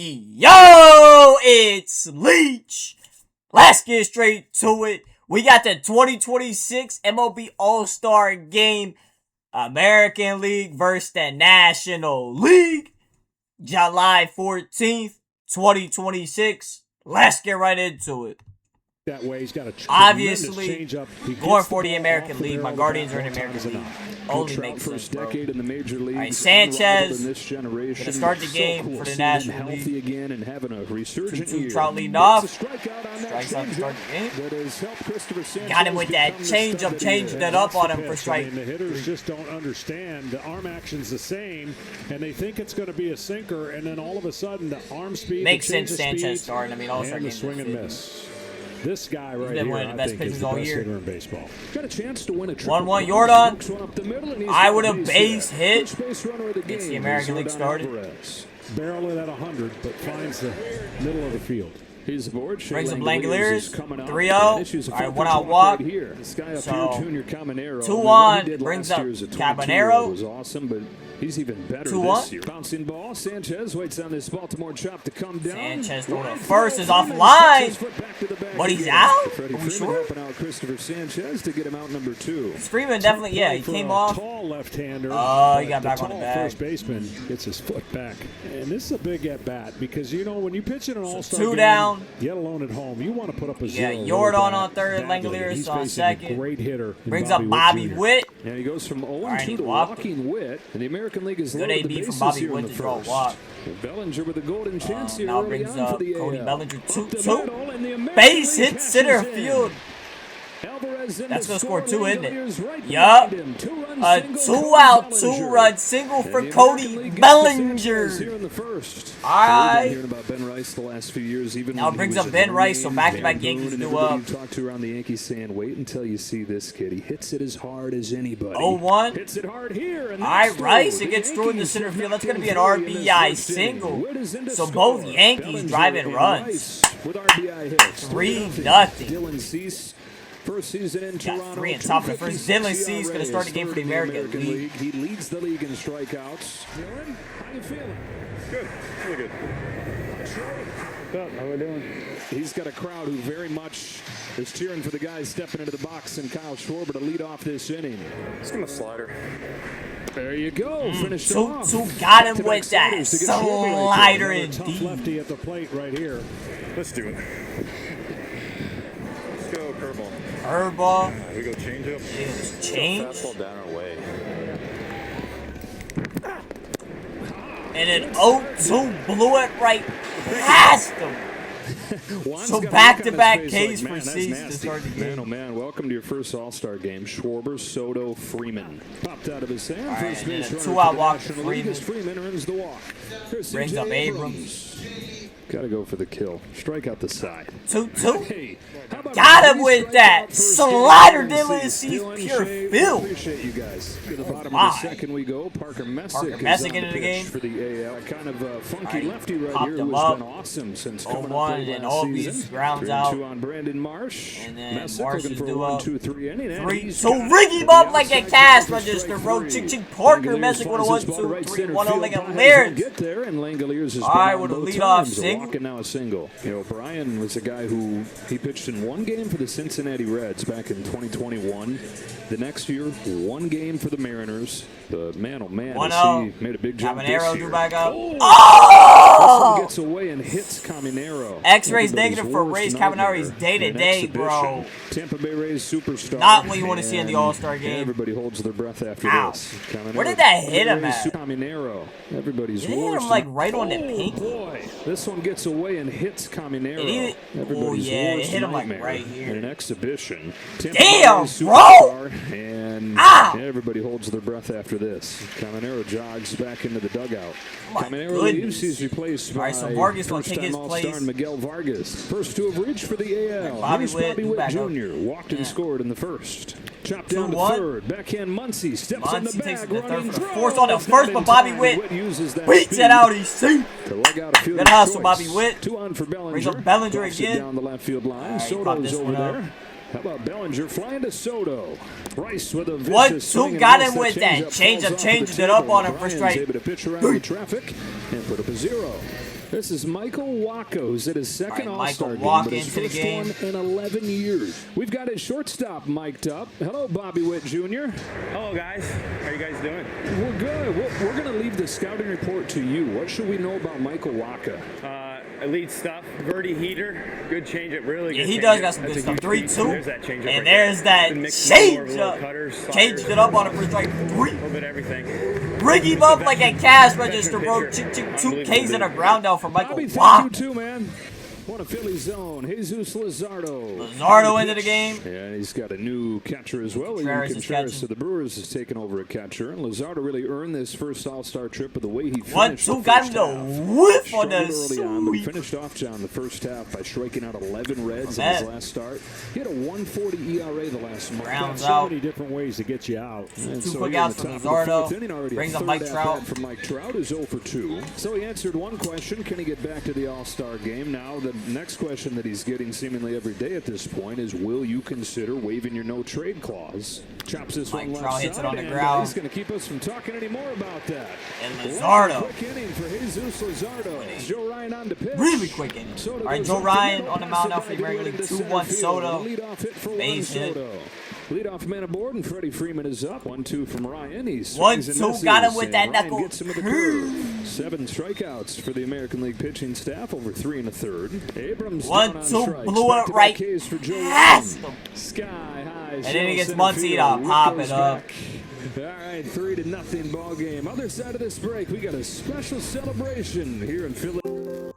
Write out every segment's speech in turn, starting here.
Yo, it's Leech. Let's get straight to it. We got the 2026 MLB All-Star Game, American League versus the National League, July 14th, 2026 . Let's get right into it. That way, he's got a obviously going for the American League. My Guardians are in the American League. Only makes sense, bro. Decade in the major leagues. All right, Sanchez gonna start the game for the National League. Again and having a resurgent 2-2 Trout leading off. Strikes out to start the game. Got him with that changeup, changed it up on him for strike. The hitters just don't understand. The arm action's the same, and they think it's going to be a sinker, and then all of a sudden the arm speed makes sense. Sanchez starting. I mean, All-Star game. Swing and miss. This guy right here, one of the best pitchers all year. In baseball. Got a chance to win a 1-1 Jordan. I would have base hit. Gets the American League started. Barrel it at 100, but finds the middle of the field. He's aboard. Brings up Langoliers. 3-0. All right, 1 out walk. So 2-1 brings up Cabanero. Was awesome, but he's even better 2-1. this year. Bouncing ball. Sanchez waits on this Baltimore chop to come down. Sanchez throwing it first, is offline, but he's out. Are we sure? Helping out Christopher Sanchez to get him out number 2. Freeman definitely, yeah, he came off. Tall left-hander. Oh, he got back on the bag. First baseman gets his foot back, and this is a big at bat because you know when you pitch in an All-Star game, 2 down. Yet alone at home, you want to put up a yeah, zero. Jordan on third, Langoliers on second. Great hitter. Brings up Bobby Witt. And he goes from 0-2 to walking Witt. And the American League is good AB from Bobby Witt to draw a walk. Bellinger with a golden chance here. Now brings up Cody Bellinger 2-2. Base hit center field. That's going to score 2, isn't it? Yup. A 2-out, 2-run single for Cody Bellinger. Alright. Now brings up Ben Rice, so back-to-back Yankees do up. Talk to around the Yankees saying, wait until you see this kid. He hits it as hard as anybody. 0-1. Hits it hard here. Alright, Rice, it gets through in the center field. That's going to be an RBI single. So both Yankees driving runs. 3-0. First season in Toronto. Got 3 in top of the first. Dylan Cease going to start the game for the American League. He leads the league in strikeouts. Dylan, how you feeling? Good. Really good. Good. How we doing? He's got a crowd who very much is cheering for the guys stepping into the box and Kyle Schwarber to lead off this inning. Let's give him a slider. There you go. Finished off. Two got him with that slider indeed. Tough lefty at the plate right here. Let's do it. Let's go curveball. Curveball. We go change up. Change. Fastball down our way. And an 0-2 blew it right past him. So back-to-back Ks for Cease to start the game. Man, oh man, welcome to your first All-Star game. Schwarber, Soto, Freeman. Popped out of his hand. Right, first base runner 2-out walk to Freeman. Freeman earns the walk. Brings up Abrams. Got to go for the kill. Strike out the side. 2-2. Hey, got him with that slider. Dylan Cease, pure field. Appreciate you guys. To the bottom of the second we go. Parker Messick into the game for the AL. Kind of a funky lefty right here who's been awesome since coming up and all these grounds out. 2 on Brandon Marsh. And then Messick Marsh looking is for due 1-2-3 inning. So rig him up like a cash register, bro. Chick Parker Messick with a 1-2-3, 1-0 like a Langoliers. Get there, and Langoliers is with a leadoff single. Walking now a single. You know, Brian was a guy who he pitched in 1 game for the Cincinnati Reds back in 2021. The next year, 1 game for the Mariners. The man, oh man, he made a big jump this year. Do back up. Oh! This one gets away and hits Caminero. X-rays negative for Rays. Caminero's day-to-day, bro. Tampa Bay Rays superstar. Not what you want to see in the All-Star game. Everybody holds their breath after this. Where did that hit him at? Caminero. Everybody's Did it hit him like right on the pink? Boy, this one gets away and hits Caminero. Oh yeah, it hit him like right here. In an exhibition. Damn, bro! And everybody holds their breath after this. Caminero jogs back into the dugout. Caminero leaves. He's replaced by so Vargas will take his All-Star Miguel Vargas. First to have reached for the AL. Bobby Witt Jr. walked and scored in the first. Chopped down to third. Backhand Muncy steps in the bag. Running for the fourth on the first, but Bobby Witt beats it out. He's safe. Good hustle, Bobby Witt. 2 on for Bellinger. Brings up Bellinger again. Down the left field line. Soto's over there. How about Bellinger flying to Soto? Rice with a vicious swing. 1-2 got him with that. Changed it up on him for strike. Able to pitch around the traffic and put up a 0. This is Michael Waka, who's at his second All-Star game, but his first one in 11 years. We've got his shortstop mic'd up. Hello, Bobby Witt Jr. Hello, guys. How are you guys doing? We're good. We're going to leave the scouting report to you. What should we know about Michael Waka? Elite stuff. Verdi heater. Good changeup. Really good. Yeah, he change does got some That's good a stuff. huge 3-2. There's that changeup. And right there's there. that change-up. Changed it up on a first strike 3. A little bit everything. Bring him up like a cash register, bro. 2 Ks and a ground out for Michael Bobby, Waka. thank you too, man. What a Philly zone. Jesus Luzardo. Luzardo into the game. Yeah, he's got a new catcher as well. Contreras of the Brewers has taken over a catcher. And Luzardo really earned this first All-Star trip with the way he finished. 1-2 got him the whiff on the sweep. Finished off, John, the first half by striking out 11 Reds in his last start. He had a 140 ERA the last month. Rounds so out. many different ways to get you out. Two quick outs from Luzardo. Brings up Mike Trout. From Mike Trout is 0 for 2. So he answered one question. Can he get back to the All-Star game? Now the next question that he's getting seemingly every day at this point is, will you consider waiving your no-trade clause? Chops this Mike one left Trout side, hits it on the and ground. he's going to keep us from talking any more about that. And Luzardo. Quick inning for Jesus Luzardo. Joe Ryan on the pitch. Really quick inning. All right, Joe Ryan on the mound now for the American League. 2-1 Soto. Base hit. Leadoff man aboard, and Freddie Freeman is up. 1-2 from Ryan. He's 1-2, got him with that knuckle. gets him with the curve. 7 strikeouts for the American League pitching staff, over 3 1/3. Abrams 1-2, blew it right past him. Sky high. And then he gets Muncie to pop it up. All right, 3-0 ball game. Other side of this break, we got a special celebration here in Philadelphia.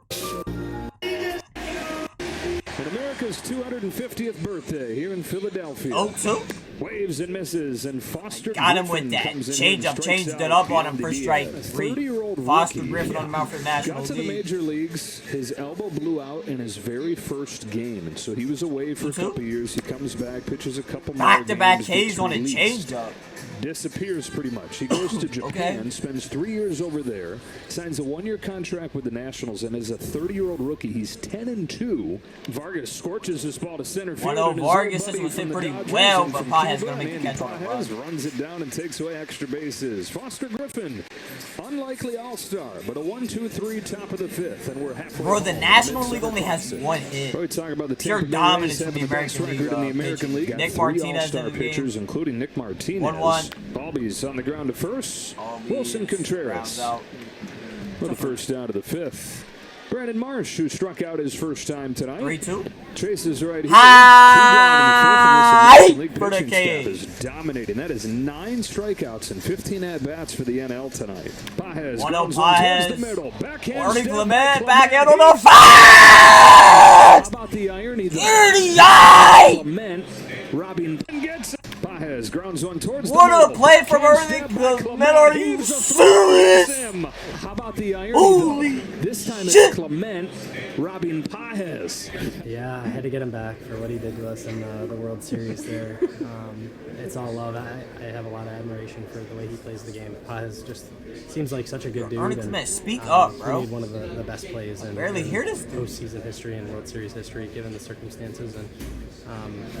America's 250th birthday here in Philadelphia. 0-2. Waves and misses, and Foster got him Griffin with that comes in change and up, strikes changed out it up on him beyond for the strike DA. 3. 30-year-old Foster rookie Griffin on the mound for the National got to the League. major leagues. His elbow blew out in his very first game, and so he was away for a couple years. He comes back, pitches a couple more Back-to-back games, Ks on a released. change-up. Disappears pretty much. He goes to Japan, spends 3 years over there, signs a 1-year contract with the Nationals, and as a 30-year-old rookie, he's 10-2. Vargas scorches this ball to center field. Well, Vargas was hit pretty well, but Pages going to make the catch on the run. Runs it down and takes away extra bases. Foster Griffin, unlikely all-star, but a 1-2-3 top of the 5th, and we're halfway. Bro, the National League only has 1 hit. We're talking about the pure Tampa Bay dominance Rays from the having best American League. record in the American League. Nick Got 3 Martinez all-star in the pitchers, game. including Nick Martinez. 1-1. Albies on the ground to first. Wilson Contreras for the first out of the 5th. Brandon Marsh, who struck out his first time tonight. 3-2. Chases right here. High for the K. Is dominating. That is 9 strikeouts and 15 at-bats for the NL tonight. Pages 1-0 goes Pages. towards the middle. Backhand Warning step Clement, by backhand on Clement. the 5! How about the irony? Clement robbing gets it. Pajes grounds one towards the middle. What a play from Early Clement. Are you serious? How about the irony? This time it's Clement robbing Pajes. Yeah, I had to get him back for what he did to us in the World Series there. It's all love. I have a lot of admiration for the way he plays the game. Pajes just seems like such a good dude. Ernie Clement, speak up, bro. He made one of the best plays in barely hear this postseason history and World Series history, given the circumstances. And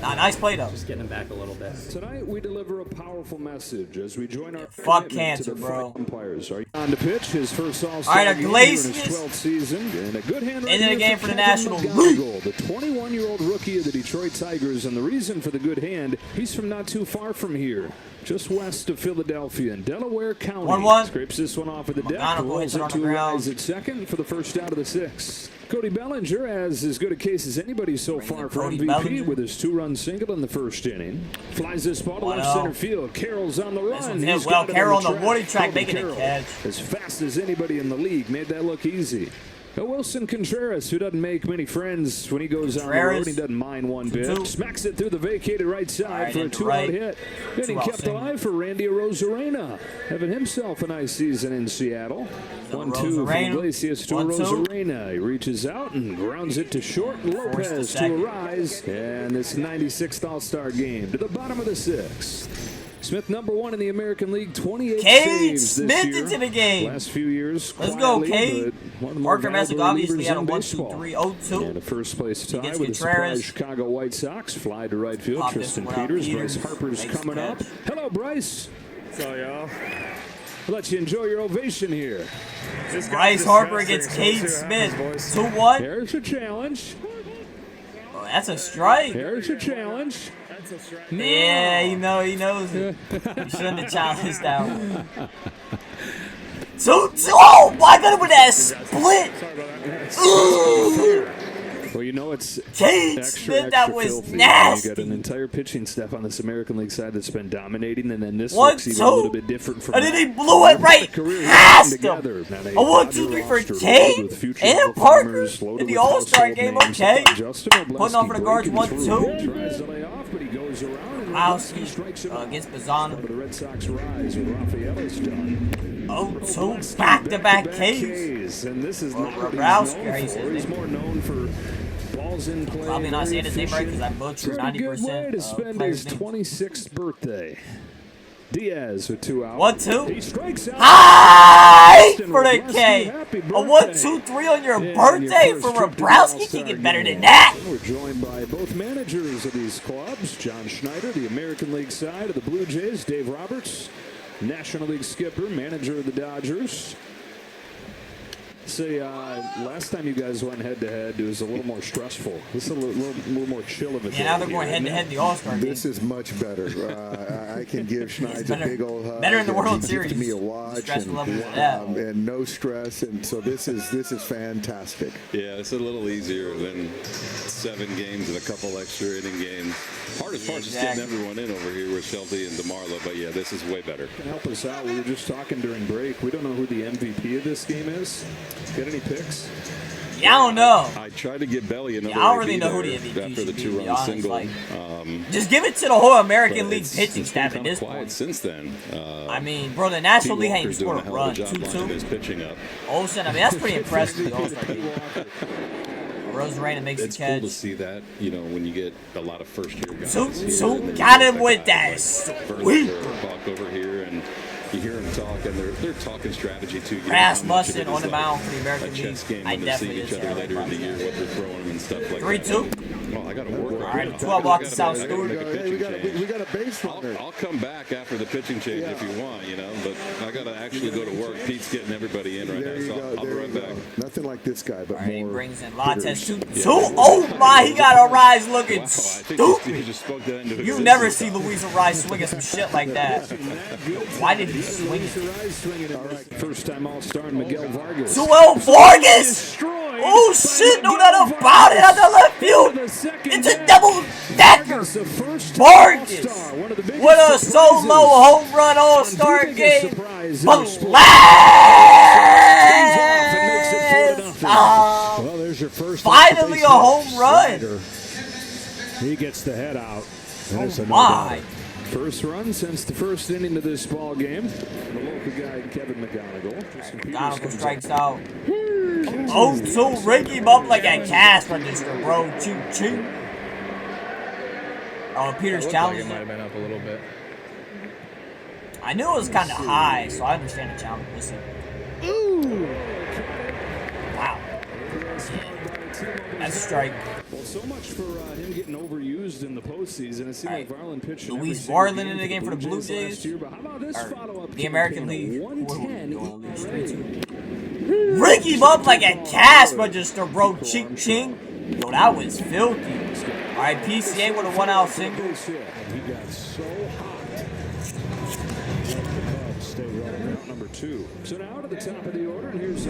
nice play, though. Just getting him back a little bit. Tonight we deliver a powerful message as we join our fuck cancer, bro. Umpires. Are you on the pitch? His first All-Star All right, game in his 12th season, and a good hand right into the game for the National League. The 21-year-old rookie of the Detroit Tigers, and the reason for the good hand, he's from not too far from here, just west of Philadelphia in Delaware County. 1-1. Scrapes this one off of the deck, rolls it to rise at second for the first out of the 6th. Cody Bellinger has as good a case as anybody so far for MVP with his 2-run single in the first inning. Flies this ball to left center field. Carroll's on the run. He's well, Carroll on the warning track making a catch. As fast as anybody in the league, made that look easy. Wilson Contreras, who doesn't make many friends when he goes on the road, he doesn't mind one bit. Smacks it through the vacated right side for a 2-out hit. Getting kept alive for Randy Arozarena, having himself a nice season in Seattle. 1-2 from Iglesias to Arozarena. He reaches out and grounds it to short. Lopez to Arise. And this 96th All-Star game to the bottom of the 6th. Smith #1 in the American League, 28 saves this year. Into the game. Last few years, let's go, Kate. Parker Messick obviously had a 1-2-3-0-2. And a first-place tie with the surprise Chicago White Sox. Fly to right field. Tristan Peters. Bryce Harper's coming up. Hello, Bryce. So, y'all. We'll let you enjoy your ovation here. Bryce Harper against Cade Smith. 2-1. There's your challenge. Oh, that's a strike. There's your challenge. Yeah, he knows it. You shouldn't have challenged that one. Oh my god, with that split! Well, you know it's Cade Smith, that was filthy. nasty. You got an entire pitching staff on this American League side that's been dominating, and then this looks even a little bit different from and then he blew it right past him. A 1-2-3 for Cade and Parker in the All-Star game. Okay, putting on for the guards 1-2. Kowalski against Bazzano. The Red Sox rise with Rafaela's done. 0-2 back-to-back K's. And this is not what he's more known for balls in play. Probably not saying his name right because I butchered 90% to spend his 26th birthday. Diaz with 2 outs. 1-2. He strikes out. High for the K. A 1-2-3 on your birthday for Rabrowski. Can get better than that. We're joined by both managers of these clubs. John Schneider, the American League side of the Blue Jays. Dave Roberts, National League skipper, manager of the Dodgers. Say, last time you guys went head-to-head, it was a little more stressful. This is a little more chill of a now they're going head-to-head the All-Star game. This is much better. I can give Schneider a big old hug. Better in the World Series. Me a watch and no stress, and so this is fantastic. Yeah, it's a little easier than 7 games and a couple extra inning games. Hardest part is just getting everyone in over here with Shelty and DeMarlo, but yeah, this is way better. Can help us out. We were just talking during break. We don't know who the MVP of this game is. Got any picks? Yeah, I don't know. I tried to get Belly another. I don't really know who the MVP after the should be, 2-run single. Like, just give it to the whole American League pitching staff at this quiet point. since then. I mean, bro, the National League ain't scored a run. 2-2. Pitching up. Olsen, I mean, that's pretty impressive. The All-Star game. Rosarena makes It's the catch. cool to see that, you know, when you get a lot of first-year guys. So got him with that sweep. Buck over here, and you hear them talk, and they're talking strategy too. Rasmussen on the mound for the American a League. chess game I when they see definitely each other later in the year, what they're throwing them and stuff like 3-2. that. Well, I got to work. All right, 12 walks to South Stewart. We got a base runner. I'll come back after the pitching change if you want, you know, but I got to actually go to work. Pete's getting everybody in right now, so I'll be right back. Nothing like this guy, but All right, he more. brings in Lattes 2-2. Oh my, he got a rise looking stupid. Just spoke that into You never see Luis Rise swing at some shit like that. Why did he swing it? First time All-Star Miguel Vargas. 2-0 Vargas! Oh shit, know that about it out the left field! It's a double decker! Vargas! What a solo home run All-Star game! Blast! Well, there's your first. Finally a home run! He gets the head out. Oh my! First run since the first inning of this ball game. The local guy, Kevin McGonigal. McGonigal strikes out. Oh, so Ricky him up like a cash register, bro. Choo-choo. Oh, Peters challenged might have him. been up a little bit. I knew it was kind of high, so I understand the challenge. Listen. Ooh. Wow. That's a strike. Well, so much for him getting overused in the postseason. It seemed like Varland pitched Luis Varland in the game for the Blue Jays. Year, but how about this follow-up? The American League. 110. Ricky him up like a cash register, bro. Ching ching. Yo, that was filthy. All right, PCA with a 1-out single. He got so hot. Stay right number 2. So now to the top of the order, and here's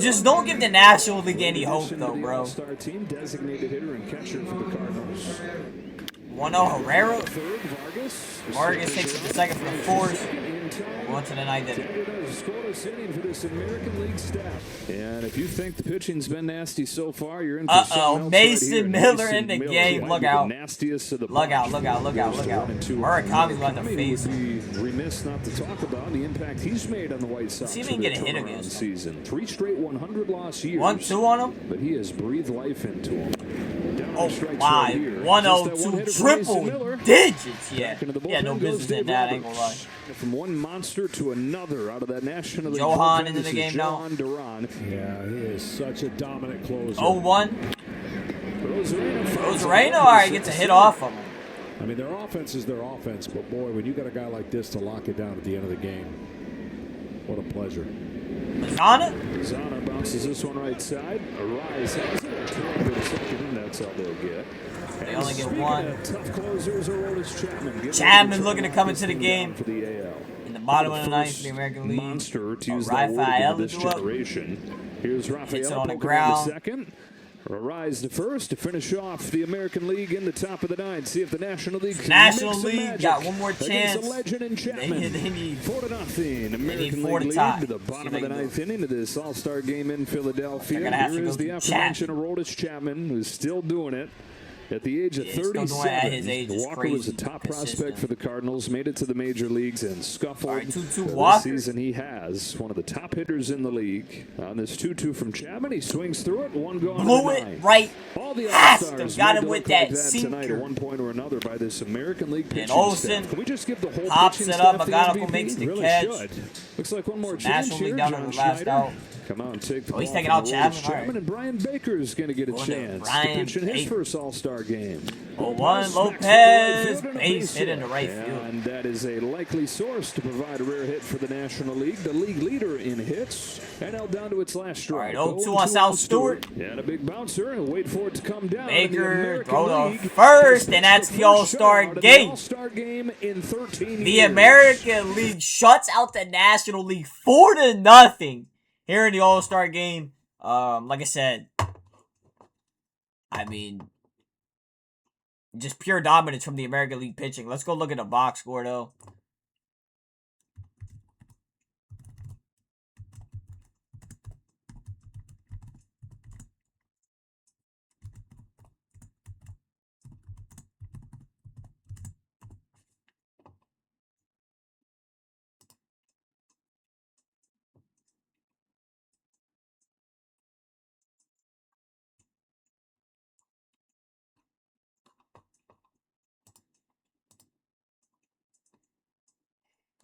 just don't give the National League any hope, though, bro. Star team designated hitter and catcher for the Cardinals. 1-0 Herrera. Third, Vargas. Vargas takes it the second for the fourth. Once in the night did it. Scoreless inning for this American League staff. And if you think the pitching's been nasty so far, you're in for something else Mason right here. Miller in the game. Look out. Nastiest of the Look out. Murakami's on the face. We'd be remiss not to talk about the impact he's made on the White Sox. See if he can get a hit against season. 3 straight 100-loss years. 1-2 on him. But he has breathed life into him. Oh my, 102 triple digits. Yeah, no business in that, I ain't gonna lie. From one monster to another out of that National League. Johan into the game now. Duran. Yeah, he is such a dominant closer. 0-1. Rosarena, all right, gets a hit off him. I mean, their offense is their offense, but boy, when you got a guy like this to lock it down at the end of the game. What a pleasure. Mazana? Zana bounces this one right side. Arise has it. Two over the second, and that's all they'll get. They only get one. Tough closers, Chapman looking to come into the game. For the AL. In the bottom of the ninth for the American League. Monster to use that word in this generation. Here's Rafael on the poking ground. on the second. Arise to first to finish off the American League in the top of the ninth. See if the National League can National make some League magic got one more chance. against the legend in Chapman. They need 4-0. American four to League tie. lead to the bottom of the ninth inning of this All-Star game in Philadelphia. They're gonna have Here to is go the to aforementioned Aroldis Chapman, who's still doing it. At the age of Yeah, still doing it at his 37, age is Walker was a crazy top consistent. prospect for the Cardinals, made it to the major leagues, and scuffled. All right, 2-2 This Walker. season he has one of the top hitters in the league. On this 2-2 from Chapman, he swings through it, one gone. Blew to it nine. right All the past All-Stars him. Got made him to with look that like tonight sinker. at one point or another by this American League pitching Olsen staff. Can we just give the whole pops pitching it up. staff the McGonigal MVP? makes the Really catch. should. Looks like one more So chance National here. League down to John the last Schneider. out. Come out and take the Oh, he's ball taking from out the Chapman. Royals. All right. Chapman and Brian Baker's going to get a Going to chance to Brian pitch in his Baker. first All-Star game. 0-1 Lopez. Base hit into right field. And that is a likely source to provide a rare hit for the National League. The league leader in hits. NL down to its last strike. All right, 0-2 on South Stewart. And a big bouncer and wait for it to come down. Baker throw to first, and that's the All-Star game. All-Star game in 13 The years. American League shuts out the National League 4-0 here in the All-Star game. Like I said, I mean, just pure dominance from the American League pitching. Let's go look at the box score, though.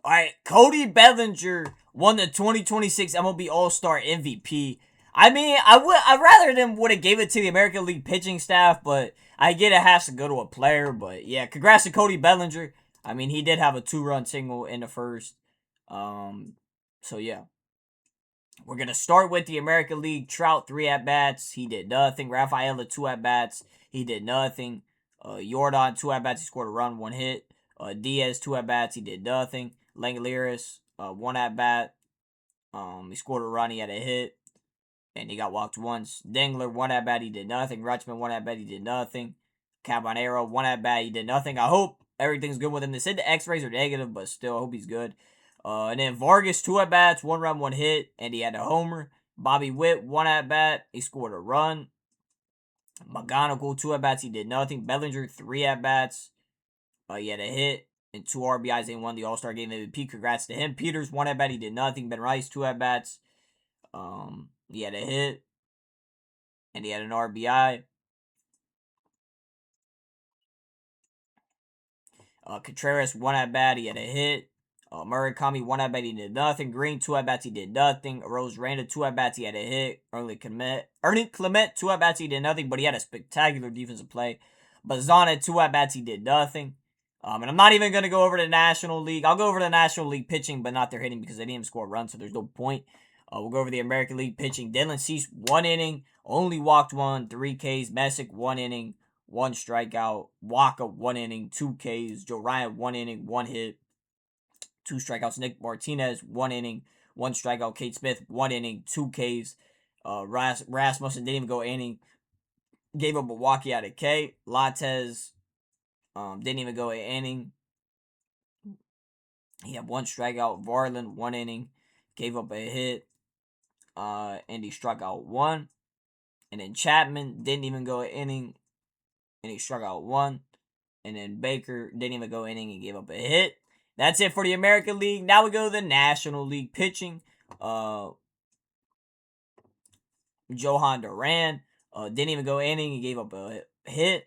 All right, Cody Bellinger won the 2026 MLB All-Star MVP. I mean, I'd rather them would have gave it to the American League pitching staff, but I get it has to go to a player. But yeah, congrats to Cody Bellinger. I mean, he did have a 2-run single in the first. So yeah. We're going to start with the American League. Trout, 3 at-bats. He did nothing. Rafaela, 2 at-bats. He did nothing. Jordan, 2 at-bats. He scored a run, 1 hit. Diaz, 2 at-bats. He did nothing. Langoliris, 1 at-bat. He scored a run. He had a hit. And he got walked once. Dengler, 1 at-bat. He did nothing. Rutschman, 1 at-bat. He did nothing. Cabanero, 1 at-bat. He did nothing. I hope everything's good with him. They said the x-rays are negative, but still, I hope he's good. And then Vargas, 2 at-bats, 1 run, 1 hit, and he had a homer. Bobby Witt, 1 at-bat, he scored a run. McGonigal, 2 at-bats, he did nothing. Bellinger, 3 at-bats, he had a hit and 2 RBIs and won the All-Star Game MVP. Congrats to him. Peters, 1 at-bat, he did nothing. Ben Rice, 2 at-bats, he had a hit and he had an RBI. Contreras, 1 at-bat, he had a hit. Murakami, 1 at-bat, he did nothing. Green, 2 at-bats, he did nothing. Rose Randa, 2 at-bats, he had a hit. Ernie Clement, 2 at-bats, he did nothing, but he had a spectacular defensive play. Bazana, 2 at-bats, he did nothing. And I'm not even going to go over the National League. I'll go over the National League pitching, but not their hitting because they didn't even score a run, so there's no point. We'll go over the American League pitching. Dylan Cease, 1 inning, only walked 1, 3 Ks. Messick, 1 inning, 1 strikeout. Waka, 1 inning, 2 Ks. Joe Ryan, 1 inning, 1 hit. 2 strikeouts. Nick Martinez, 1 inning, 1 strikeout. Kate Smith, 1 inning, 2 Ks. Rasmussen didn't even go inning. Gave up a walkie out of K. Lattes didn't even go an inning. He had 1 strikeout. Varland, 1 inning. Gave up a hit. And he struck out 1. And then Chapman didn't even go an inning. And he struck out 1. And then Baker didn't even go inning and gave up a hit. That's it for the American League. Now we go to the National League pitching. Johan Duran didn't even go inning. He gave up a hit.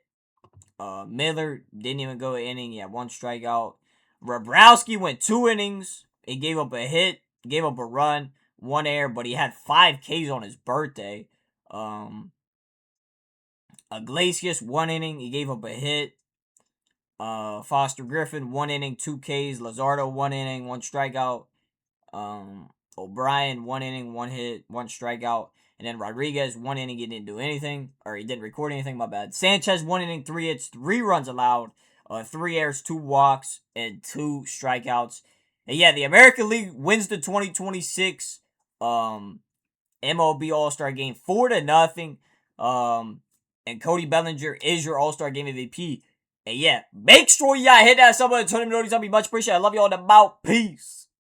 Miller didn't even go inning. He had 1 strikeout. Rabrowski went 2 innings. He gave up a hit. Gave up a run. 1 error. But he had 5 Ks on his birthday. Iglesias, 1 inning. He gave up a hit. Foster Griffin, 1 inning, 2 Ks. Lazardo, 1 inning, 1 strikeout. O'Brien, 1 inning, 1 hit, 1 strikeout. And then Rodriguez, 1 inning, he didn't do anything. Or he didn't record anything, my bad. Sanchez, 1 inning, 3 hits, 3 runs allowed. 3 errors, 2 walks, and 2 strikeouts. And yeah, the American League wins the 2026 MLB All-Star Game 4-0. And Cody Bellinger is your All-Star Game MVP. And yeah, make sure y'all hit that sub button, turn them notifications. I'll be much appreciated. I love y'all. About peace.